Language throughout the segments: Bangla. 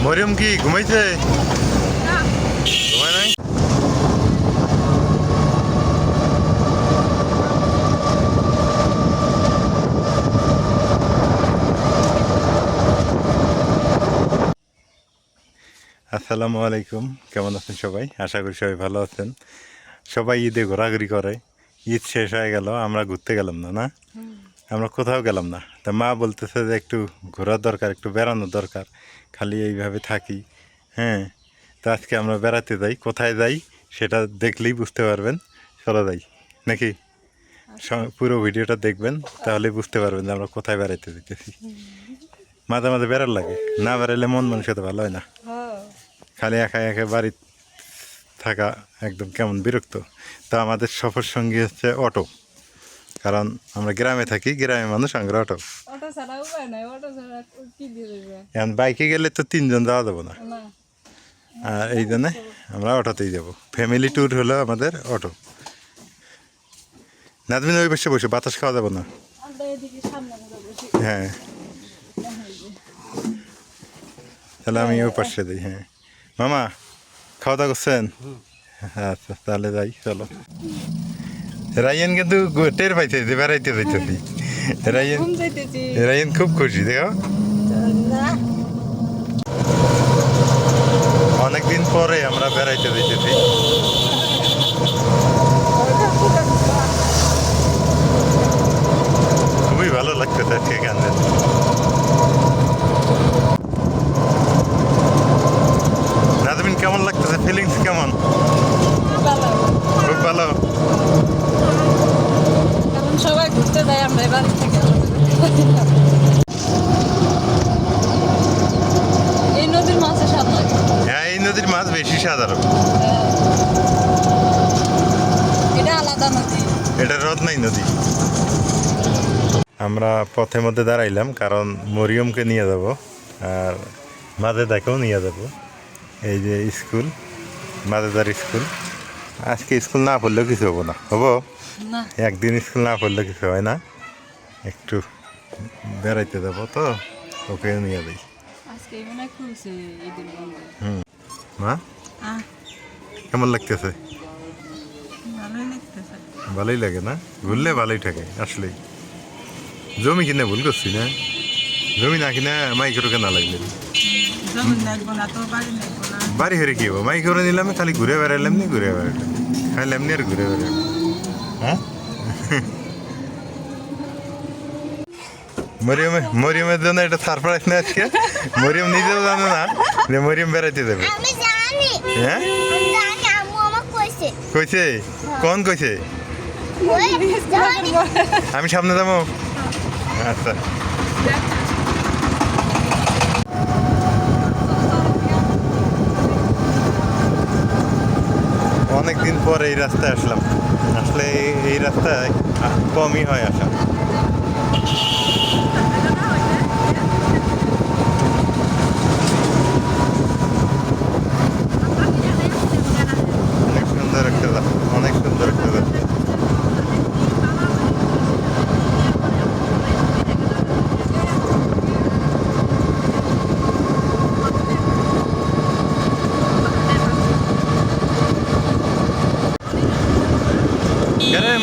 মরিয়ম কি ঘুমাইছে? ঘুমায় নাই? আসসালামু আলাইকুম, কেমন আছেন সবাই? আশা করি সবাই ভালো আছেন। সবাই ঈদে ঘোরাঘুরি করে। ঈদ শেষ হয়ে গেল, আমরা ঘুরতে গেলাম না। না, আমরা কোথাও গেলাম না। তা মা বলতেছে যে একটু ঘোরার দরকার, একটু বেড়ানোর দরকার, খালি এইভাবে থাকি। হ্যাঁ, তো আজকে আমরা বেড়াতে যাই। কোথায় যাই সেটা দেখলেই বুঝতে পারবেন। চলো যাই নাকি? পুরো ভিডিওটা দেখবেন, তাহলে বুঝতে পারবেন যে আমরা কোথায় বেড়াইতে যেতেছি। মাঝে মাঝে বেড়ার লাগে, না বেড়াইলে মন মানুষের ভালো হয় না। খালি একা একা বাড়ি থাকা একদম কেমন বিরক্ত। তো আমাদের সফর সঙ্গী হচ্ছে অটো, কারণ আমরা গ্রামে থাকি, গ্রামের মানুষ আমরা অটো। এখন বাইকে গেলে তো 3 জন যাওয়া যাবো না, আর এই জন্যে আমরা অটোতেই যাবো। ফ্যামিলি ট্যুর হলো আমাদের অটো। নাজমিন ওই পাশে বসে, বাতাস খাওয়া যাবো না। হ্যাঁ, তাহলে আমি ওই পাশে দিই। হ্যাঁ মামা, খাওয়া দাওয়া করছেন? আচ্ছা তাহলে যাই, চলো। রায়ান কিন্তু টের পাইছে যে বেড়াইতে যাইতেছি। রায়ান খুব খুশি, দেখো অনেকদিন পরে আমরা বেড়াইতে যাইতেছি। খুবই ভালো লাগতেছে আজকে গান। নাজমিন কেমন লাগতেছে? ফিলিংস কেমন? খুব ভালো। সবাই ঘুরতে যাই, আমরা বাড়ি থেকে। এই নদীর মাছের স্বাদ লাগে। হ্যাঁ, এই নদীর মাছ বেশি সাধারণ। এটা আলাদা নদী, এটা রত্নাই নদী। আমরা পথের মধ্যে দাঁড়াইলাম, কারণ মরিয়মকে নিয়ে যাব আর মাজেদাকেও নিয়ে যাব। এই যে স্কুল, মাজেদার স্কুল। আজকে স্কুল না পড়লেও কিছু হবো না, হবো না একদিন স্কুল না পড়লে কিছু হয় না। একটু বেড়াইতে যাবো তো, ওকেও নিয়ে যাই। আজকে মনে হয় খুলছে ঈদের বন্ধ। মা কেমন লাগতেছে? ভালোই লাগতেছে। ভালোই লাগে না? ঘুরলে ভালোই থাকে আসলেই। জমি কিনে ভুল করছি না? জমি না কিনা মাইকেরও কেনা লাগলে। বাড়ি হরে কি হবো? মাইক করে নিলাম, খালি ঘুরে বেড়াইলাম নি, ঘুরে বেড়াইলাম, খাইলাম নি আর ঘুরে বেড়াইলাম। হ্যাঁ, মরিয়মের জন্য এটা সারপ্রাইজ না আজকে। মরিয়ম নিজেও জানে না যে মরিয়ম বেড়াইতে যাবে। হ্যাঁ, কইছে? কোন কইছে? আমি সামনে যাবো। আচ্ছা, অনেকদিন পর এই রাস্তায় আসলাম। আসলে এই রাস্তায় কমই হয় আসা। অনেক সুন্দর একটা রাস্তা, অনেক সুন্দর একটা রাস্তা।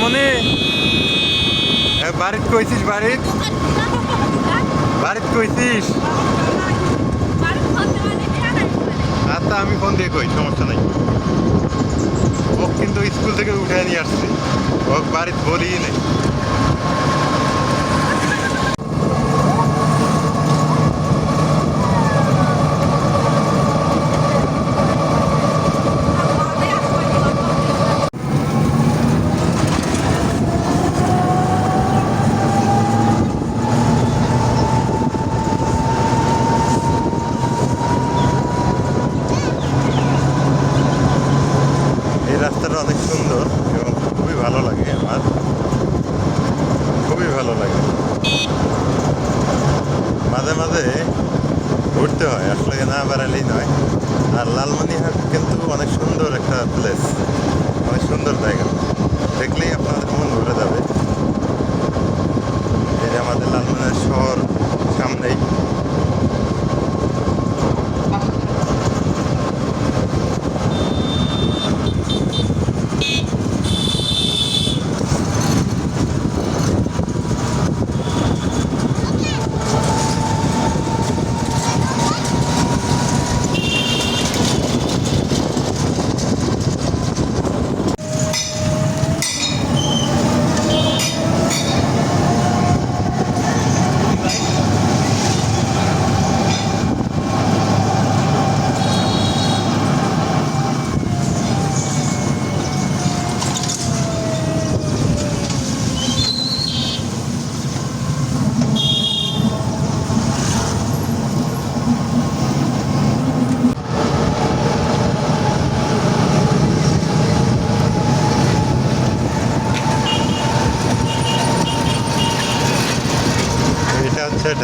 মনে বাড়িত কইছিস? বাড়িত কইছিস? আচ্ছা, আমি ফোন দিয়ে কই, সমস্যা নাই। ও কিন্তু স্কুল থেকে উঠে নিয়ে আসছে, ও বাড়িতে বলি নেই। রাস্তাটা অনেক সুন্দর এবং খুবই ভালো লাগে আমার, খুবই ভালো লাগে। মাঝে মাঝে ঘুরতে হয়, আসলে না বেড়ালেই নয়। আর লালমনিরহাট কিন্তু অনেক সুন্দর একটা প্লেস, অনেক সুন্দর জায়গা, দেখলেই আপনাদের মন ভরে যাবে। এই যে আমাদের লালমনিরহাট শহর সামনেই।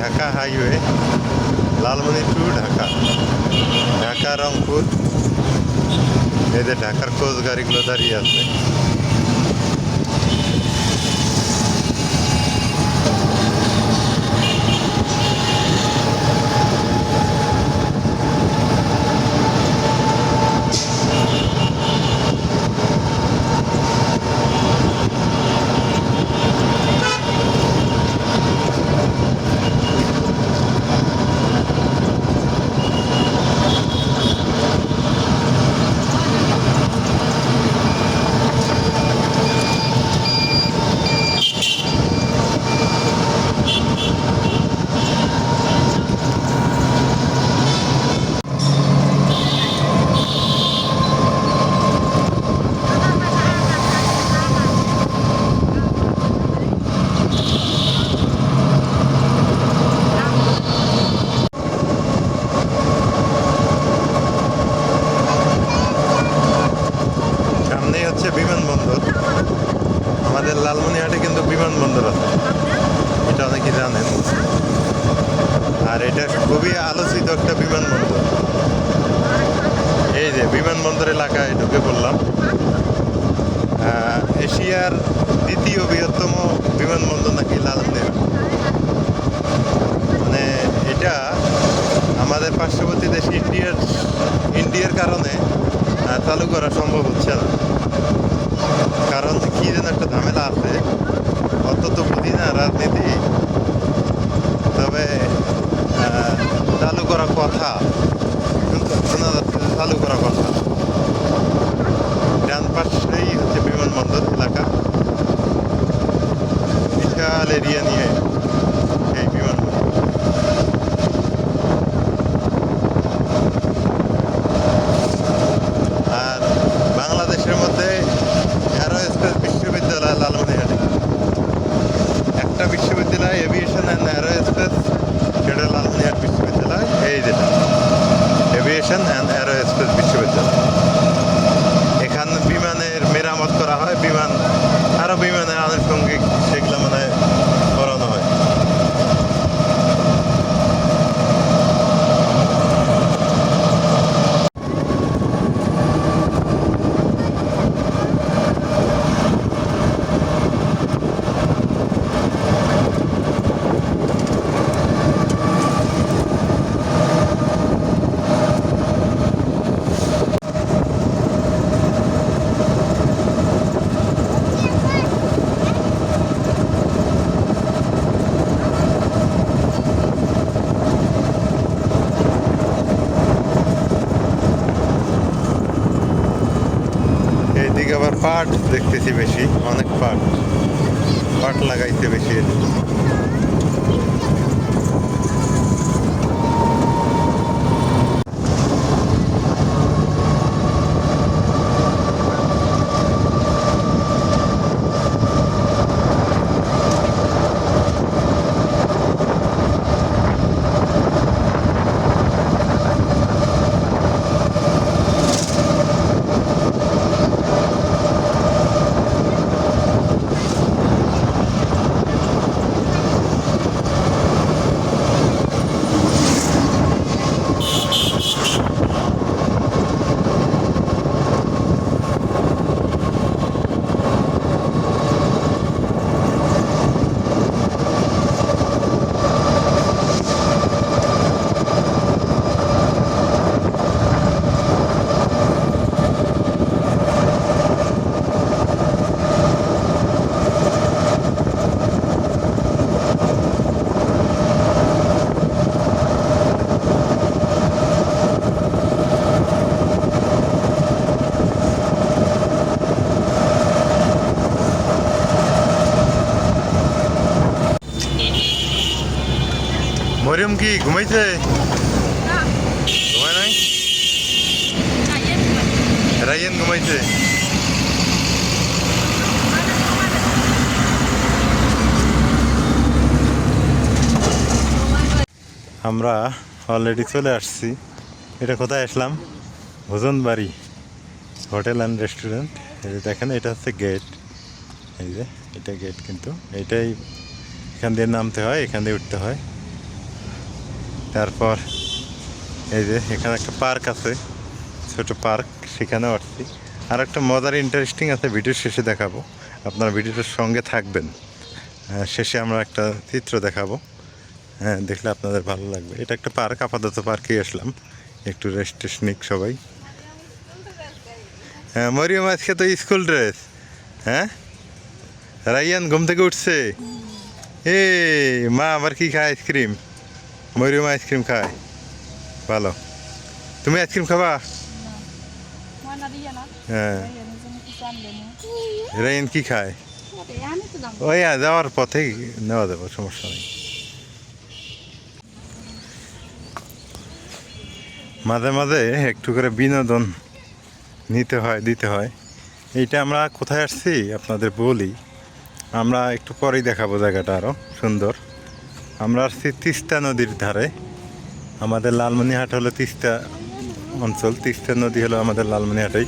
Dhaka highway, Lalmoni to Dhaka, Dhaka Rangpur. এই যে ঢাকার কোচ গাড়িগুলো দাঁড়িয়ে আছে। সামনেই হচ্ছে বিমানবন্দর। আমাদের লালমনিরহাটে কিন্তু বিমানবন্দর আছে, এটা অনেকে জানেন। আর এটা খুবই আলোচিত একটা বিমানবন্দর। এই যে বিমানবন্দর এলাকায় ঢুকে পড়লাম। এশিয়ার দ্বিতীয় বৃহত্তম বিমানবন্দর নাকি লালমনিরহাট। মানে এটা আমাদের পার্শ্ববর্তী দেশ ইন্ডিয়ার কারণে চালু করা সম্ভব হচ্ছে না। কারণ কি যেন একটা ঝামেলা আছে, অত তো বুঝি না রাজনীতি। তবে চালু করা কথা, কিন্তু শোনা যাচ্ছে চালু করা কথা। ডান পাশেই হচ্ছে বিমানবন্দর এলাকা, বিশাল এরিয়া নিয়ে এই বিমানবন্দর। আর বাংলাদেশের মধ্যে এরোস্পেস বিশ্ববিদ্যালয় লালমনিরহাটে একটা বিশ্ববিদ্যালয়, এভিয়েশন অ্যান্ড এরোস্পেস, সেটা লালমনিরহাট বিশ্ববিদ্যালয়। এই যেটা এভিয়েশন অ্যান্ড এরোস্পেস বিশ্ববিদ্যালয়, এখানে বিমানের মেরামত করা হয়, আরো বিমানের আনুষঙ্গিক সেগুলো মানে করানো হয়। এইদিকে আবার পাট দেখতেছি বেশি, অনেক পাট লাগাইছে বেশি। মরিয়ম কি ঘুমাইছে? ঘুমায় নাই? রাইয়ান ঘুমাইছে। আমরা অলরেডি চলে আসছি। এটা কোথায় আসলাম? ভোজনবাড়ি হোটেল অ্যান্ড রেস্টুরেন্ট। এই যে দেখেন, এটা হচ্ছে গেট। এই যে এটা গেট, কিন্তু এটাই এখান দিয়ে নামতে হয়, এখান দিয়ে উঠতে হয়। তারপর এই যে এখানে একটা পার্ক আছে, ছোট পার্ক, সেখানে আসছি। আর একটা মজার ইন্টারেস্টিং আছে, ভিডিও শেষে দেখাবো, আপনার ভিডিওটার সঙ্গে থাকবেন। শেষে আমরা একটা চিত্র দেখাবো, হ্যাঁ দেখলে আপনাদের ভালো লাগবে। এটা একটা পার্ক, আপাতত পার্কেই আসলাম, একটু রেস্ট টেস্ট নিক সবাই। হ্যাঁ মরিয়ম আজকে তো স্কুল ড্রেস। হ্যাঁ রাইয়ান ঘুম থেকে উঠছে, এ মা আবার কি খায়? আইসক্রিম। মরিয়ম আইসক্রিম খায়, ভালো। তুমি আইসক্রিম খাবা? হ্যাঁ রাইয়ান কি খায়? ওই যাওয়ার পথে নেওয়া যাবে, সমস্যা নেই। মাঝে মাঝে একটু করে বিনোদন নিতে হয়, দিতে হয়। এইটা আমরা কোথায় আসছি আপনাদের বলি, আমরা একটু পরেই দেখাবো, জায়গাটা আরও সুন্দর। আমরা আসছি তিস্তা নদীর ধারে। আমাদের লালমনিরহাট হলো তিস্তা অঞ্চল, তিস্তা নদী হলো আমাদের লালমনিরহাটেই,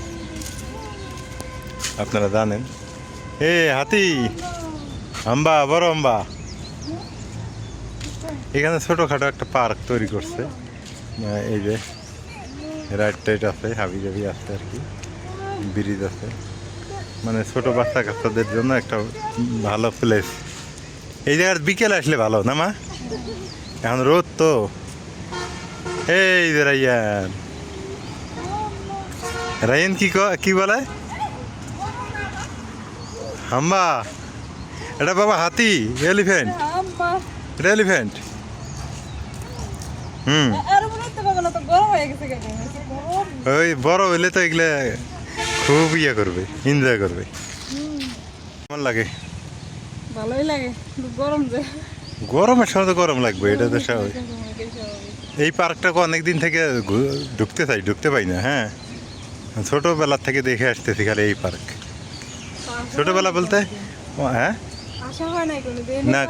আপনারা জানেন। এ হাতি, আম্বা, বড় আম্বা। এখানে ছোটোখাটো একটা পার্ক তৈরি করছে, এই যে রাইড টাইড আছে, হাবি জাবি আছে আর কি, ব্রিজ আছে, মানে ছোট বাচ্চা কাচ্চাদের জন্য একটা ভালো প্লেস। এই জায়গার বিকেলে আসলে ভালো না মা? এখন রোদ তো। এই যে রাইয়ান, রাইয়ান কি বলে? হাম্বা। এটা বাবা হাতি, এলিফ্যান্ট, এটা এলিফ্যান্ট। ওই বড় হইলে তো এগুলো খুব ইয়ে করবে, এনজয় করবে। কেমন লাগে? ভালোই লাগে, গরম যে। গরমের সময় তো গরম লাগবে, এটা তো স্বাভাবিক। এই পার্কটাকে অনেক দিন থেকে ঢুকতে পাই না। হ্যাঁ ছোটোবেলার থেকে দেখে আসতেছি খালি এই পার্ক। ছোটোবেলা বলতে হ্যাঁ না,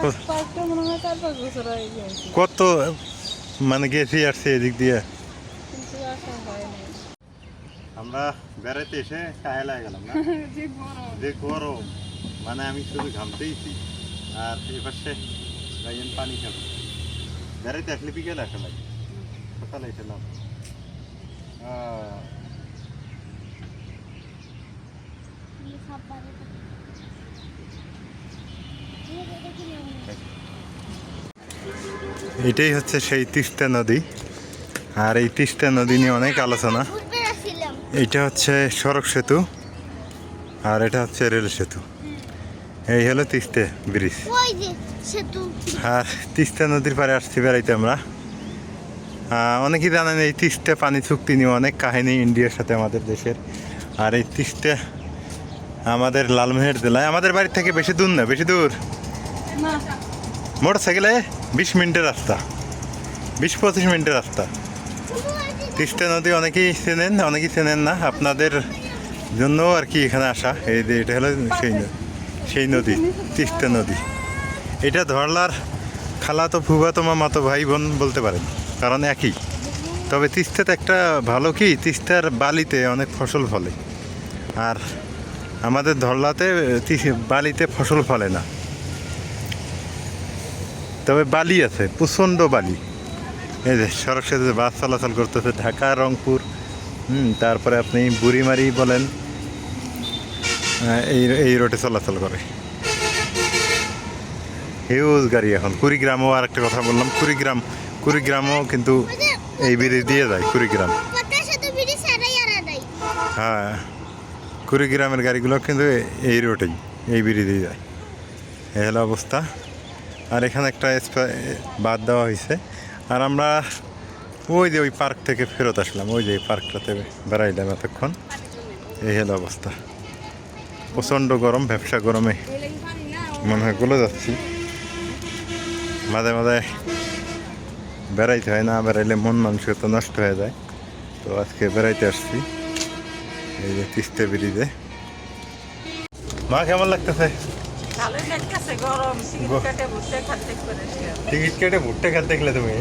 কত মানে গেছি আসছি এদিক দিয়ে। আমরা বেড়াইতে এসে কাহে লাগে গেলাম না, যে গরম, মানে আমি শুধু ঘামতেইছি। আর এই পাশে পানি খাবো। বেড়াইতে আসলে বিকেলে আসা লাগে, সকালে এসেলাম। এটাই হচ্ছে সেই তিস্তা নদী। আর এই তিস্তা নদী নিয়ে অনেক আলোচনা। এইটা হচ্ছে সড়ক সেতু, আর এটা হচ্ছে রেল সেতু। এই হলো তিস্তা ব্রিজ। আর তিস্তা নদীর পাড়ে আসছি বেড়াইতে আমরা। অনেকেই জানেন এই তিস্তা পানি চুক্তি নিয়ে অনেক কাহিনী ইন্ডিয়ার সাথে আমাদের দেশের। আর এই তিস্তা আমাদের লালমনিরহাট জেলায়, আমাদের বাড়ির থেকে বেশি দূর না, বেশি দূর মোটর সাইকেলে 20 মিনিটের রাস্তা, 20-25 মিনিটের রাস্তা। তিস্তা নদী অনেকেই চেনেন না, আপনাদের জন্য আর কি এখানে আসা। এই যে এটা হলো সেই নদী, তিস্তা নদী। এটা ধরলার খালাতো ফুফাতো মামাতো ভাই বোন বলতে পারেন, কারণ একই। তবে তিস্তাতে একটা ভালো কি, তিস্তার বালিতে অনেক ফসল ফলে, আর আমাদের ধরলাতে বালিতে ফসল ফলে না। তবে বালি আছে, প্রচণ্ড বালি। এই যে সড়ক সেতুতে বাস চলাচল করতেছে, ঢাকা রংপুর, তারপরে আপনি বুড়িমারি বলেন, এই রোডে চলাচল করে হিউজ গাড়ি। এখন কুড়িগ্রামও আর একটা কথা বললাম, কুড়িগ্রামও কিন্তু এই ব্রিজ দিয়ে যায়। কুড়িগ্রাম, হ্যাঁ কুড়িগ্রামের গাড়িগুলো কিন্তু এই রোডেই, এই ব্রিজেই যায়। এই হলো অবস্থা। আর এখানে একটা বাদ দেওয়া হয়েছে। আর আমরা ওই পার্ক থেকে ফেরত আসলাম, ওই যে এই পার্কটাতে বেড়াইলাম এতক্ষণ। এই হলো অবস্থা, প্রচণ্ড গরম, ব্যবসা গরমে মনে হয় গলে যাচ্ছি। মাঝে মাঝে বেড়াইতে হয়, না বেড়াইলে মন মানসিকতা নষ্ট হয়ে যায়। তো আজকে বেড়াইতে আসছি এই যে তিস্তা ব্রিজে। মা কেমন লাগতেছে? টিকিট কেটে ভুট্টা খেতে দেখলে তুমি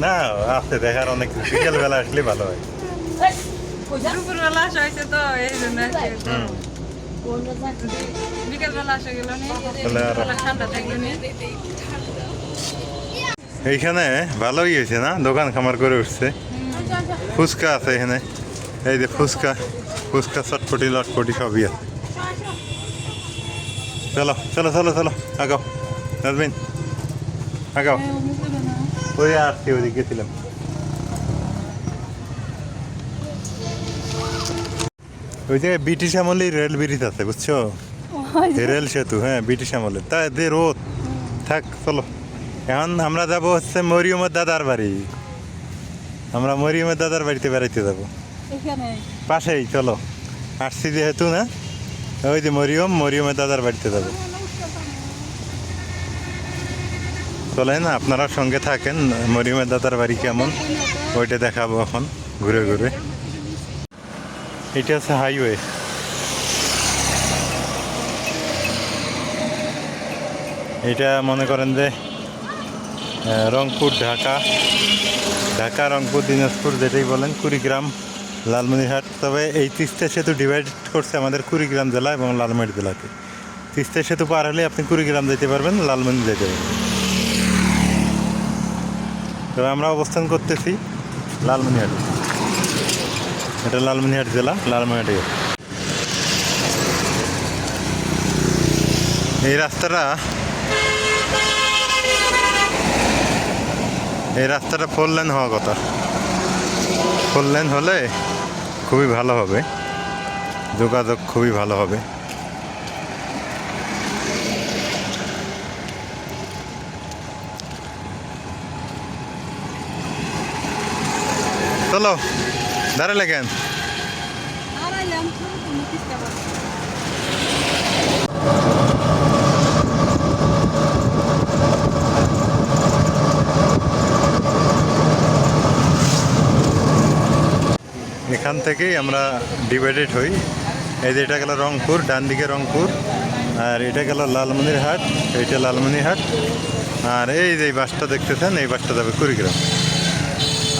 না? আছে দেখার অনেক, বিকেল বেলা আসলে ভালো হয়। দুপুরবেলা আসা হয়েছে তো এই জন্য বিকেল বেলা আসা গেল ঠান্ডা থাকলো এইখানে ভালোই হয়েছে না, দোকান খামার করে উঠছে। ফুচকা আছে এখানে, এই যে ফুচকা, ফুচকা চটপটি লটপটি সবই আছে। চলো চলো চলো চলো, আগাও নাজমিন, আগাও। ওই আসছি, ওইদিকে গেছিলাম। ওই জায়গায় ব্রিটিশ আমলের রেল ব্রিজ আছে, বুঝছো? রেল সেতু, হ্যাঁ ব্রিটিশ আমলের। তা যে রোদ থাক, চলো। এখন আমরা যাব হচ্ছে মরিয়মের দাদার বাড়ি। আমরা মরিয়মের দাদার বাড়িতে বেড়াইতে যাবো, পাশেই। চলো, আসছি যেহেতু না, ওই যে মরিয়মের দাদার বাড়িতে যাবো। চলেন, আপনারা সঙ্গে থাকেন। মরিয়মের দাদার বাড়ি কেমন ওইটা দেখাবো এখন ঘুরে ঘুরে। এটা হচ্ছে হাইওয়ে। এটা মনে করেন যে রংপুর ঢাকা, ঢাকা রংপুর দিনাজপুর যেটাই বলেন, কুড়িগ্রাম লালমনিরহাট। তবে এই তিস্তা সেতু ডিভাইড করছে আমাদের কুড়িগ্রাম জেলা এবং লালমনিরহাট জেলাকে। তিস্তা সেতু পার হলে আপনি কুড়িগ্রাম যেতে পারবেন, লালমনি যেতে পারবেন। তবে আমরা অবস্থান করতেছি লালমনিরহাট, এটা লালমনিরহাট জেলা, লালমনিরহাটে। এই রাস্তাটা, এই রাস্তাটা 4 লেন হওয়া কথা। 4 লেন হলে খুবই ভালো হবে, যোগাযোগ খুবই ভালো হবে। চলো, দাঁড়ালে কেন? এখান থেকেই আমরা ডিভাইডেড হই। এই যে এটা গেল রংপুর, ডান দিকে রংপুর, আর এটা গেল লালমনিরহাট, এইটা লালমনিরহাট। আর এই যে বাসটা দেখতেছেন, এই বাসটা যাবে কুড়িগ্রাম।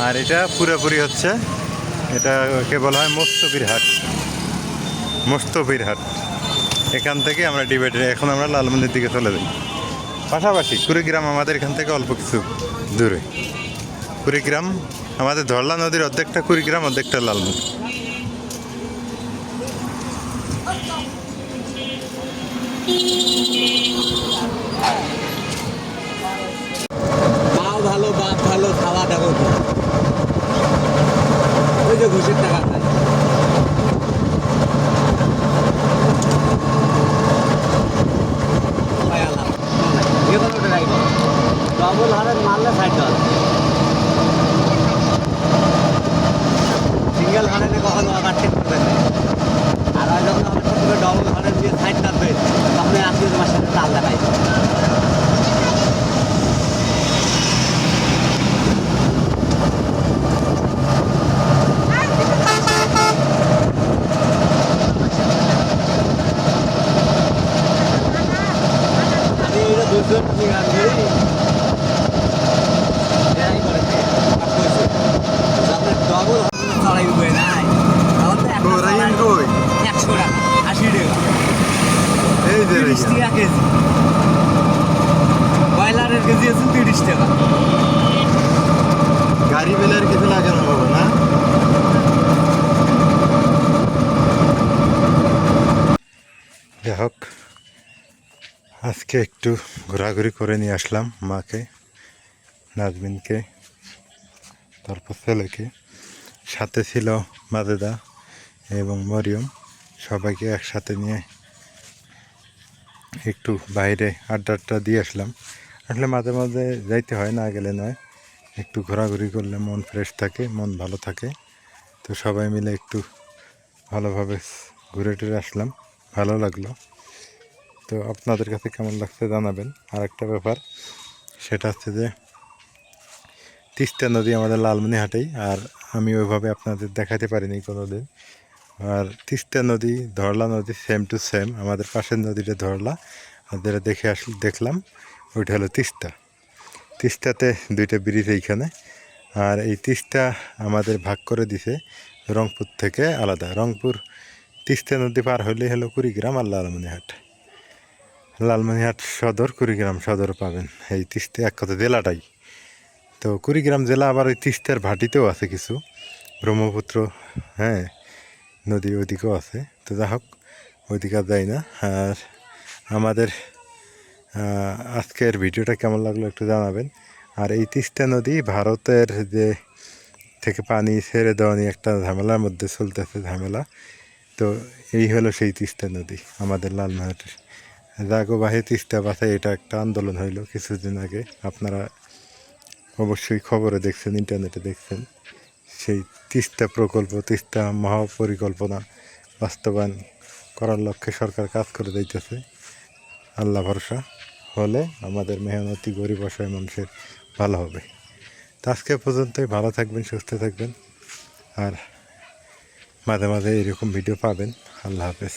আর এটা পুরোপুরি হচ্ছে, এটাকে বলা হয় মোস্তফির হাট, মোস্তফির হাট। এখান থেকে আমরা ডিভাইডেড, এখন আমরা লালমনির দিকে চলে যাই। পাশাপাশি কুড়িগ্রাম আমাদের এখান থেকে অল্প কিছু দূরে। কুড়িগ্রাম আমাদের ধরলা নদীর অর্ধেকটা কুড়িগ্রাম, অর্ধেকটা লালমনি। মাও ভালো, বাপ ভালো, খাওয়া দাওয়া ওই যে ঘুষের টাকা খায়। ডবল হারের মারলে 60 সিঙ্গেল হারেনে কখনো আবার ঠিক করবে না। আর হয় যখন আমার প্রথমে ডবল হারের দিয়ে 60 থাকবে, তখন আসলে তোমার সাথে তাল দেখাই। আমি এটা দুজন গান গেই ডবল চড়াই উঠবে নাই, কই 100 টাকা 80 টাকা, এই যে 30 টাকা কেজি। ব্রয়লারের কেজি আছে 30 টাকা। গাড়ি বেলার কিছু লাগে না বাবা, না? যাই হোক, আজকে একটু ঘোরাঘুরি করে নিয়ে আসলাম মাকে, নাজমিনকে, তারপর ছেলেকে। সাথে ছিল মাজেদা এবং মরিয়ম, সবাইকে একসাথে নিয়ে একটু বাইরে আড্ডা দিয়ে আসলাম। আসলে মাঝে মাঝে যাইতে হয়, না গেলে নয়। একটু ঘোরাঘুরি করলে মন ফ্রেশ থাকে, মন ভালো থাকে। তো সবাই মিলে একটু ভালোভাবে ঘুরে টুরে আসলাম, ভালো লাগলো। তো আপনাদের কাছে কেমন লাগছে জানাবেন। আর একটা ব্যাপার, সেটা হচ্ছে যে তিস্তা নদী আমাদের লালমনিরহাটেই, আর আমি ওইভাবে আপনাদের দেখাতে পারিনি কোনো দিন। আর তিস্তা নদী, ধরলা নদী সেম টু সেম, আমাদের পাশের নদীটা ধরলা, আর যেটা দেখলাম ওইটা হলো তিস্তা। তিস্তাতে 2টা ব্রিজ এইখানে। আর এই তিস্তা আমাদের ভাগ করে দিছে রংপুর থেকে আলাদা। রংপুর তিস্তা নদী পার হলে হলো কুড়িগ্রাম আর লালমনিরহাট। লালমনিরহাট সদর, কুড়িগ্রাম সদর পাবেন। এই তিস্তা এক কথা জেলাটাই, তো কুড়িগ্রাম জেলা আবার ওই তিস্তার ভাটিতেও আছে কিছু, ব্রহ্মপুত্র হ্যাঁ নদী ওইদিকেও আছে। তো যা হোক ওইদিকে আর যাই না। আর আমাদের আজকের ভিডিওটা কেমন লাগলো একটু জানাবেন। আর এই তিস্তা নদী ভারতের যে থেকে পানি ছেড়ে দেওয়া নিয়ে একটা ঝামেলার মধ্যে চলতেছে ঝামেলা। তো এই হলো সেই তিস্তা নদী আমাদের লালমোহনের জাগোবাহে তিস্তা বাসায়, এটা একটা আন্দোলন হইলো কিছুদিন আগে, আপনারা অবশ্যই খবরে দেখছেন, ইন্টারনেটে দেখছেন। সেই তিস্তা প্রকল্প, তিস্তা মহাপরিকল্পনা বাস্তবায়ন করার লক্ষ্যে সরকার কাজ করে দিতেছে। আল্লাহ ভরসা হলে আমাদের মেহনতি গরিব অসহায় মানুষের ভালো হবে। তো আজকে পর্যন্তই, ভালো থাকবেন, সুস্থ থাকবেন, আর মাঝে মাঝে এরকম ভিডিও পাবেন। আল্লাহ হাফেজ।